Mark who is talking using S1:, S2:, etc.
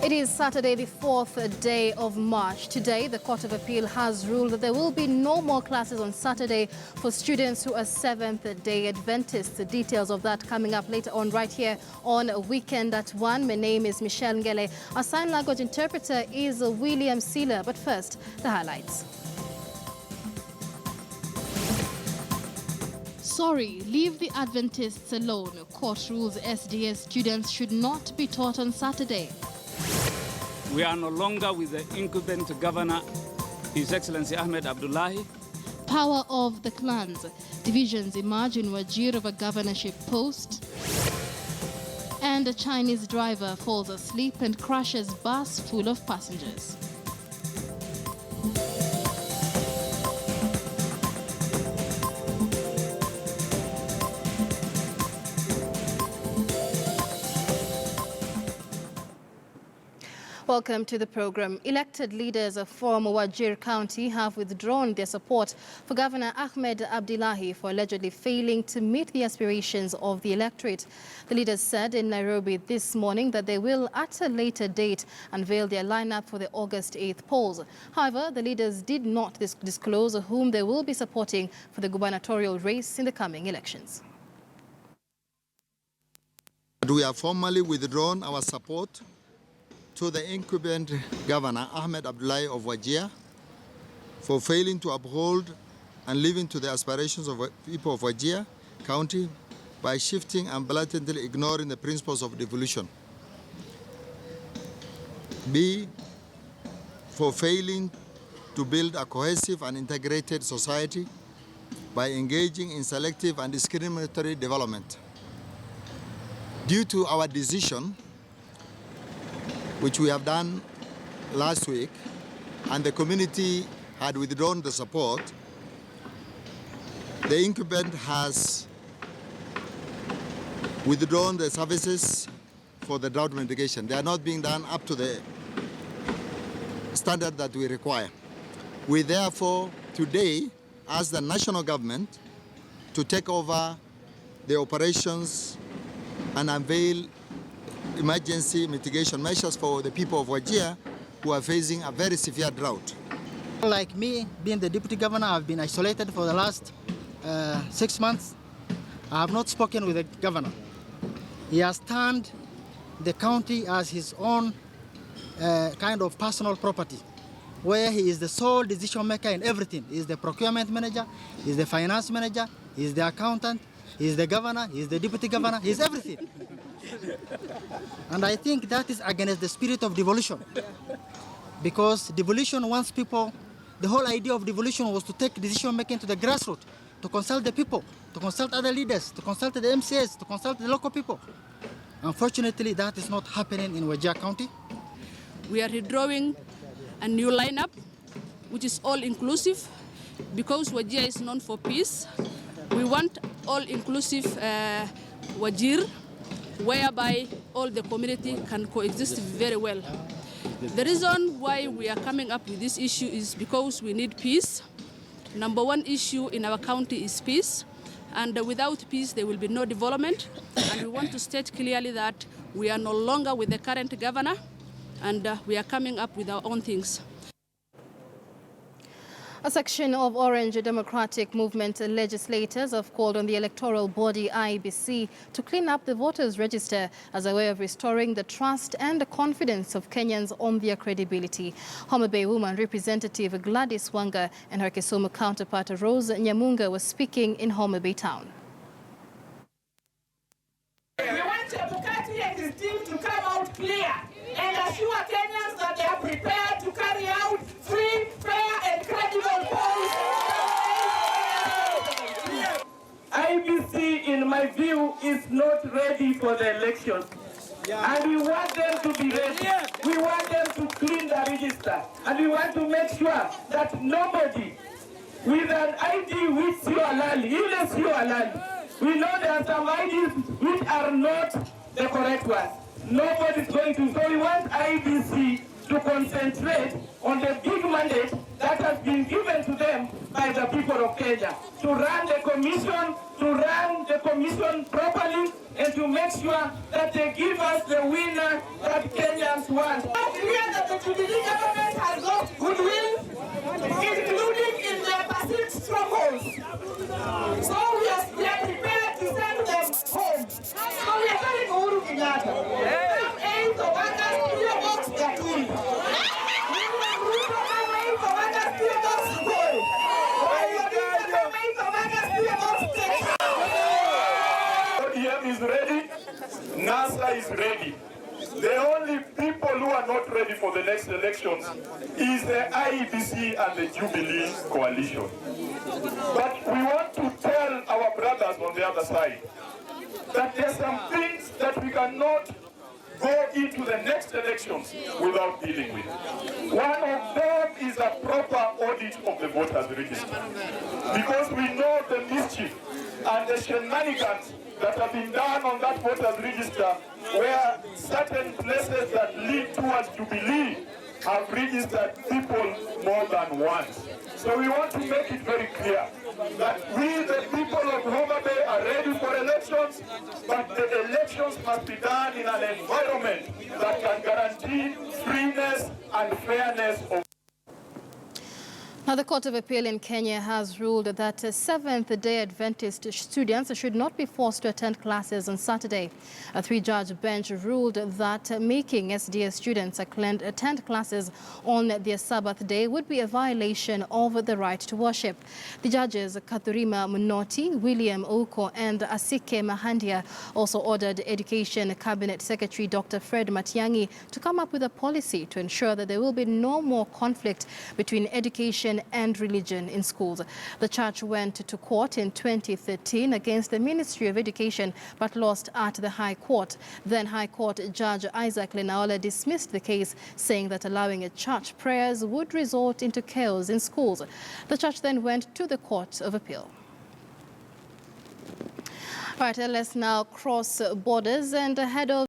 S1: It is Saturday, the 4th day of March. Today, the Court of Appeal has ruled that there will be no more classes on Saturday for students who are Seventh-day Adventists. The details of that coming up later on right here on Weekend at 1. My name is Michelle Ngele. Our sign language interpreter is William Sealer. But first, the highlights. Sorry, leave the Adventists alone. Court rules SDS students should not be taught on Saturday.
S2: We are no longer with the incumbent governor, His Excellency Ahmed Abdullahi.
S1: Power of the clans. Divisions emerge in Wajir over governorship post. And a Chinese driver falls asleep and crashes bus full of passengers. Welcome to the program. Elected leaders from Wajir County have withdrawn their support for Governor Ahmed Abdullahi for allegedly failing to meet the aspirations of the electorate. The leaders said in Nairobi this morning that they will, at a later date, unveil their lineup for the August 8th polls. However, the leaders did not disclose whom they will be supporting for the gubernatorial race in the coming elections.
S3: We have formally withdrawn our support to the incumbent Governor Ahmed Abdullahi of Wajir for failing to uphold and living to the aspirations of people of Wajir County by shifting and blatantly ignoring the principles of devolution. B, for failing to build a cohesive and integrated society by engaging in selective and discriminatory development. Due to our decision, which we have done last week, and the community had withdrawn the support, the incumbent has withdrawn the services for the drought mitigation. They are not being done up to the standard that we require. We therefore today ask the national government to take over the operations and unveil emergency mitigation measures for the people of Wajir who are facing a very severe drought.
S4: Like me, being the deputy governor, I've been isolated for the last 6 months. I have not spoken with the governor. He has turned the county as his own kind of personal property, where he is the sole decision maker in everything. He is the procurement manager, he is the finance manager, he is the accountant, he is the governor, he is the deputy governor, he is everything. And I think that is against the spirit of devolution. Because devolution wants people, the whole idea of devolution was to take decision making to the grassroots, to consult the people, to consult other leaders, to consult the MCAs, to consult the local people. Unfortunately, that is not happening in Wajir County.
S5: We are redrawing a new lineup, which is all-inclusive, because Wajir is known for peace. We want all-inclusive Wajir, whereby all the community can coexist very well. The reason why we are coming up with this issue is because we need peace. Number one issue in our county is peace, and without peace there will be no development. And we want to state clearly that we are no longer with the current governor, and we are coming up with our own things.
S1: A section of Orange Democratic Movement legislators have called on the electoral body IEBC to clean up the voters' register as a way of restoring the trust and the confidence of Kenyans on their credibility. Homa Bay woman representative Gladys Wanga and her Kisumu counterpart Rose Nyamunga were speaking in Homa Bay town.
S6: We want Chebukati and his team to come out clear and assure Kenyans that they are prepared to carry out free, fair and credible polls. IBC, in my view, is not ready for the election. And we want them to be ready. We want them to clean the register. And we want to make sure that nobody with an ID which is halal, even if you halal, we know there are some IDs which are not the correct ones. Nobody's going to. So we want IBC to concentrate on the big mandate that has been given to them by the people of Kenya to run the commission properly and to make sure that they give us the winner that Kenyans want. It's clear that the Jubilee government has lost goodwill, including in their perceived strongholds. So we are prepared to send them home. So we are telling Uhuru Kenyatta, come 8th of August, your box Gatun. ODM is ready, NASA is ready. The only people who are not ready for the next elections is the IEBC and the Jubilee coalition. But we want to tell our brothers on the other side that there are some things that we cannot go into the next elections without dealing with. One of them is a proper audit of the voters register. Because we know the mischief and the shenanigans that have been done on that voters register, where certain places that lead towards Jubilee have registered people more than once. So we want to make it very clear that we, the people of Homa Bay, are ready for elections, but the elections must be done in an environment that can guarantee freeness and fairness of.
S1: Now, the Court of Appeal in Kenya has ruled that Seventh-day Adventist students should not be forced to attend classes on Saturday. A three-judge bench ruled that making SDS students attend classes on their Sabbath day would be a violation of the right to worship. The judges Kathurima Munoti, William Ouko and Asike Mahandia also ordered Education Cabinet Secretary Dr. Fred Matiang'i to come up with a policy to ensure that there will be no more conflict between education and religion in schools. The church went to court in 2013 against the Ministry of Education but lost at the High Court. Then High Court Judge Isaac Lenaola dismissed the case, saying that allowing church prayers would result into chaos in schools. The church then went to the Court of Appeal. All right, let's now cross borders and head over